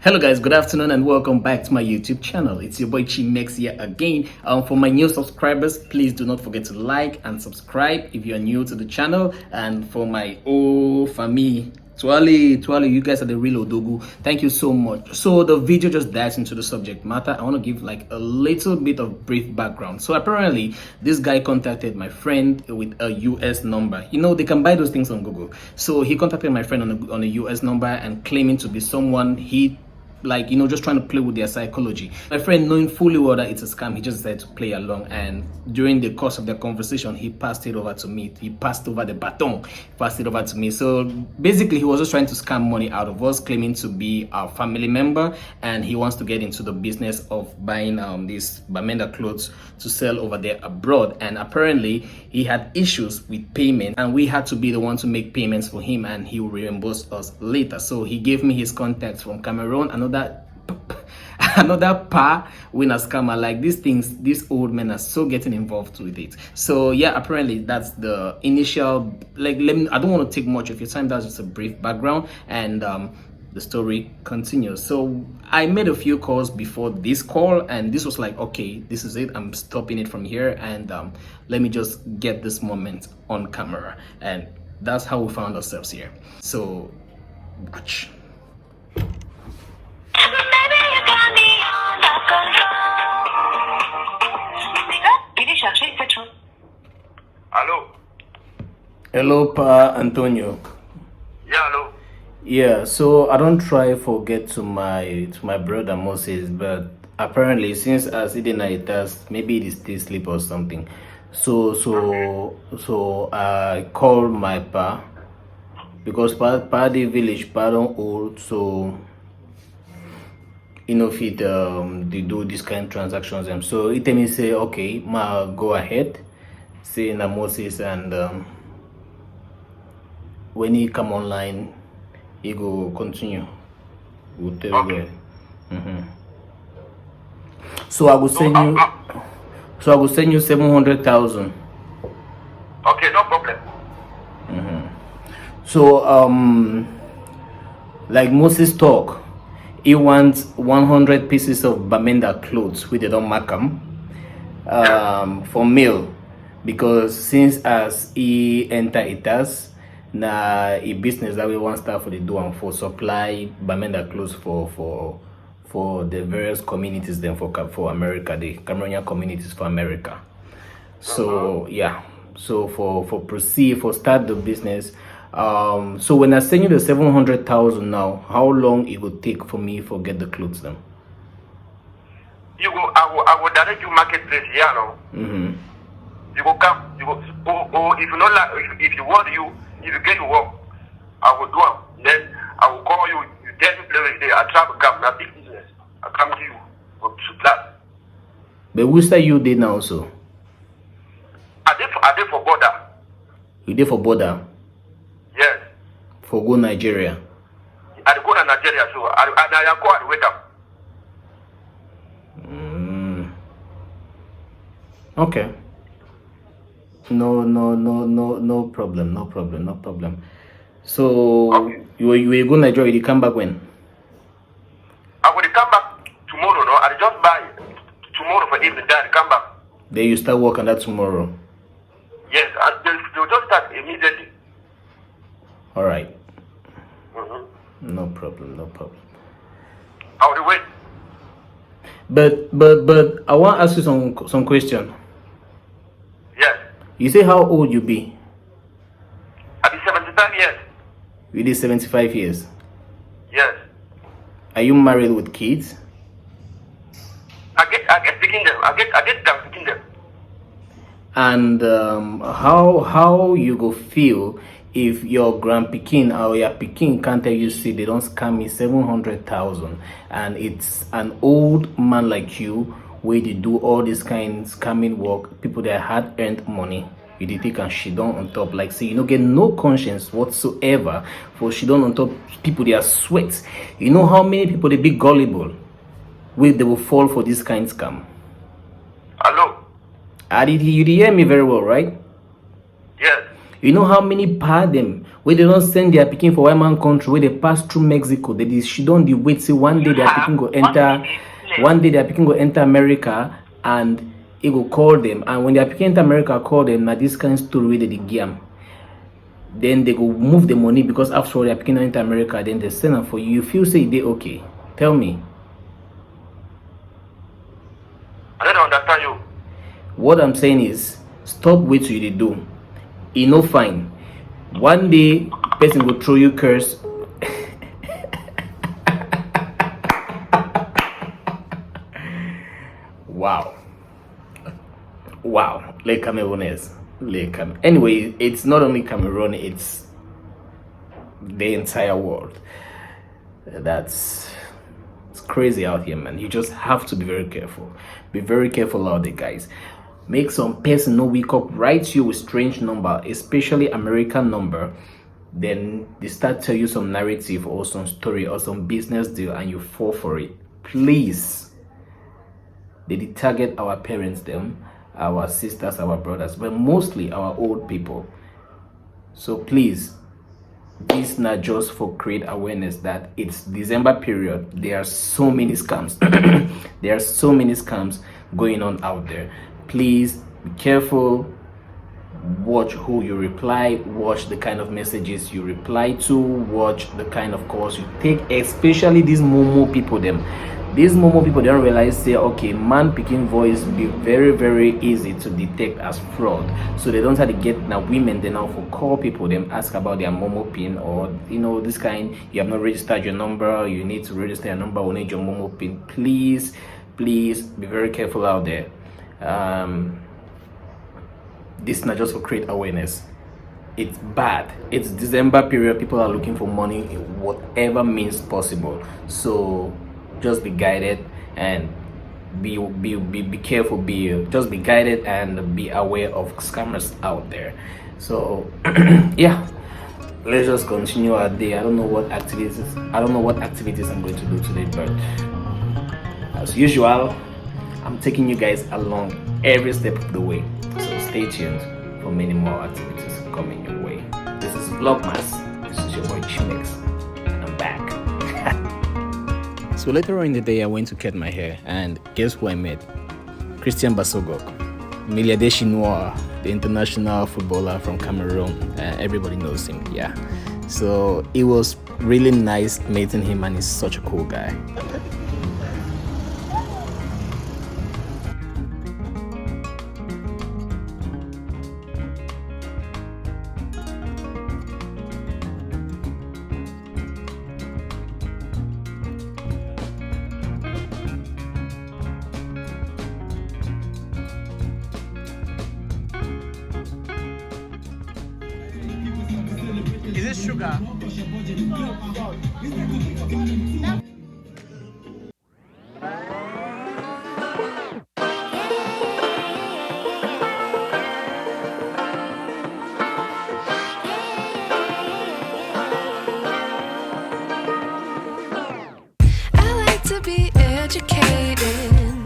Hello guys, good afternoon and welcome back to my YouTube channel. It's your boy Chimex here again. For my new subscribers, please do not forget to like and subscribe if you are new to the channel. And for my family, Tuale, you guys are the real Odogu. Thank you so much. So the video just dives into the subject matter. I want to give like a little bit of brief background. So apparently this guy contacted my friend with a US number. You know, they can buy those things on Google. So he contacted my friend on a US number and claiming to be someone he just trying to play with their psychology. My friend, knowing fully well that it's a scam, he just decided to play along, and during the course of the conversation he passed it over to me. He passed over the baton, passed it over to me. So basically he was just trying to scam money out of us, claiming to be our family member, and he wants to get into the business of buying these Bamenda clothes to sell over there abroad. And apparently he had issues with payment, and we had to be the one to make payments for him, and he will reimburse us later. So he gave me his contacts from Cameroon, another pa winner scammer. Like these old men are so getting involved with it. So yeah, apparently that's the initial, I don't want to take much of your time. That's just a brief background, and the story continues. So I made a few calls before this call, and this was like, okay, this is it, I'm stopping it from here, and let me just get this moment on camera. And that's how we found ourselves here. So watch. Hello, Pa Antonio. Yeah, hello. Yeah, so I don't try forget to my brother Moses, but apparently since as it night maybe it is still sleep or something. So I called my pa because pa the village pa don't old, so if it they do this kind of transactions, and so it tell me say okay, ma go ahead, say na Moses, and when he come online he go continue. We'll tell Okay. you. So I will send you. So I will send you 700,000. Okay, no problem. So like Moses talk, he wants 100 pieces of Bamenda clothes with the don't mark 'em, for mail, because since as he enter it as na a business that we want start for the do and for supply Bamenda clothes for the various communities then for America, the Cameroonian communities for America. So yeah, so for proceed for start the business. So when I send you the 700,000 now, how long it will take for me for get the clothes then? I will direct you marketplace here now. You go come, you go, or if you not like, if you want if you get to work, I will do it. Then I will call you. You tell me play there. I travel come, not big business. I come to you for supply. But which side you did now also? I did for border. You did for border? Yes. For go Nigeria? I go to Nigeria, so I go and wait up. Okay. No problem. So Okay. you will go Nigeria, you come back when? I will come back tomorrow, no? I just buy tomorrow for evening, then I come back. Then you start work on that tomorrow? Yes, and they'll just start immediately. All right. No problem. I will wait. But I want to ask you some question. Yes. You say how old you be? I be 75 years. You did 75 years. Yes. Are you married with kids? I get picking them. I get them picking them. And how you go feel if your grandpikin or your pikin can't tell you, see, they don't scam me 700,000, and it's an old man like you where they do all this kind of scamming work, people that had earned money, you did take and she don't on top, like say you don't get no conscience whatsoever for she don't on top people they are sweat. You know how many people they be gullible where they will fall for this kind of scam? Hello. You did hear me very well, right? Yes. You know how many pa them Where they don't send their picking for white man country, where they pass through Mexico, they she don't the wait see one day their picking go enter, one day their picking go enter America, and it will call them, and when their picking enter America call them, now this kind of story they game. Then they go move the money because after all they're picking enter America, then they send them for you. You feel say they okay? Tell me. I don't understand you. What I'm saying is stop what you they do. You know fine. One day person will throw you curse. Wow. Wow. Like Camerooners. Anyway, it's not only Cameroon, it's the entire world. It's crazy out here, man. You just have to be very careful. Be very careful out there, guys. Make some person no wake up, write you with strange number, especially American number. Then they start tell you some narrative or some story or some business deal, and you fall for it. Please. They target our parents, them, our sisters, our brothers, but mostly our old people. So please, this not just for create awareness that it's December period. There are so many scams. There are so many scams going on out there. Please be careful. Watch who you reply, watch the kind of messages you reply to, watch the kind of calls you take, especially these Momo people them. These Momo people don't realize say okay, man picking voice be very easy to detect as fraud. So they don't have to get now women they now for call people them ask about their Momo pin or this kind. You have not registered your number, you need to register your number, we need your Momo pin. Please be very careful out there. This is not just for create awareness. It's bad. It's December period. People are looking for money in whatever means possible. So just be guided and be careful. Just be guided and be aware of scammers out there. So yeah, let's just continue our day. I don't know what activities I'm going to do today, but as usual, I'm taking you guys along every step of the way. So stay tuned for many more activities coming your way. This is VLOGMAS. This is your boy Chimex, and I'm back. So later on in the day, I went to cut my hair, and guess who I met? Christian Basogok, Milliardaire Chinois, the international footballer from Cameroon. Everybody knows him, yeah. So it was really nice meeting him, and he's such a cool guy. Is it sugar? I like to be educated,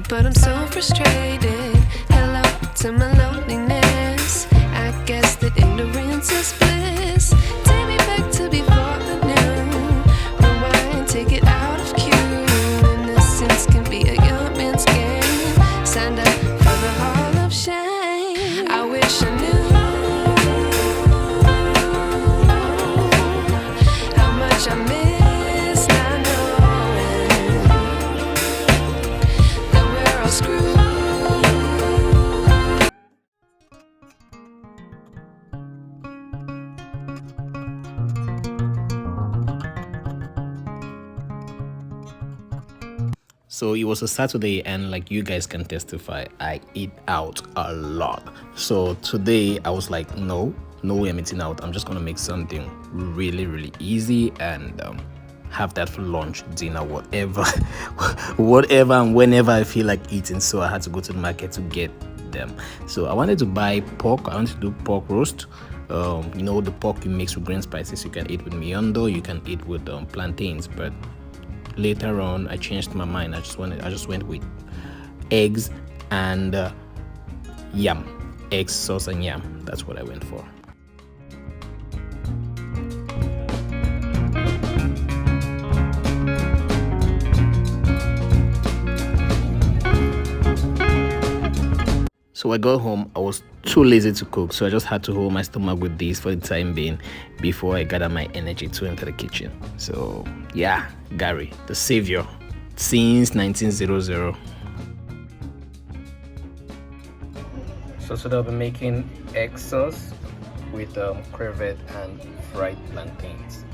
but I'm so frustrated. Hello to my loneliness. I guess that ignorance is bliss. Take me back to before I knew. Rewind, take it out of cue. Innocence can be a young man's game. Signed up for the hall of shame. I wish I knew how much I miss not knowing that we're all screwed. So it was a Saturday, and like you guys can testify, I eat out a lot. So today I was like, no way I'm eating out. I'm just gonna make something really easy and have that for lunch, dinner, whatever and whenever I feel like eating. So I had to go to the market to get them. So I wanted to buy pork. I wanted to do pork roast. The pork you mix with green spices. You can eat with miondo, you can eat with plantains, but later on I changed my mind. I just went with eggs and yam, eggs, sauce and yam. That's what I went for. So I got home, I was too lazy to cook, so I just had to hold my stomach with this for the time being before I gather my energy to enter the kitchen. So yeah, Gary, the savior since 1900. So today I'll be making egg sauce with crevette and fried plantains.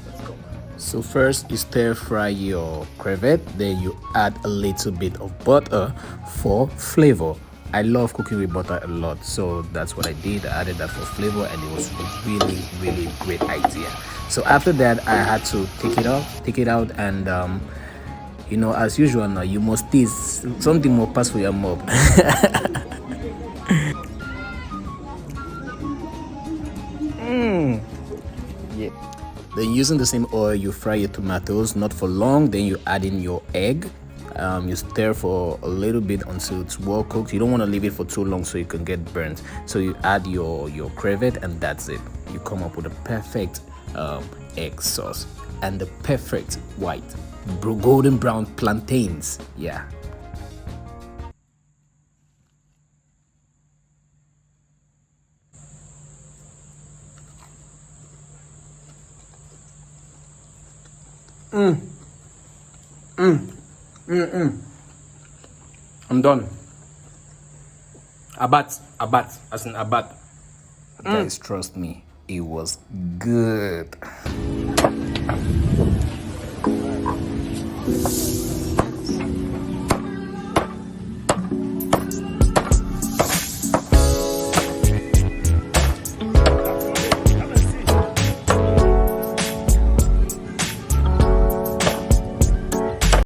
Let's go. So first you stir fry your crevette, then you add a little bit of butter for flavor. I love cooking with butter a lot, so that's what I did. I added that for flavor, and it was a really great idea. So after that, I had to take it out, and you know, as usual now, you must taste something more pass for your mouth. Yeah. Then using the same oil, you fry your tomatoes, not for long. Then you add in your egg. You stir for a little bit until it's well cooked. You don't want to leave it for too long so you can get burnt. So you add your crevette, and that's it. You come up with a perfect egg sauce and the perfect white golden brown plantains. Yeah. I'm done. Abat, as in abat. Guys, trust me, it was good.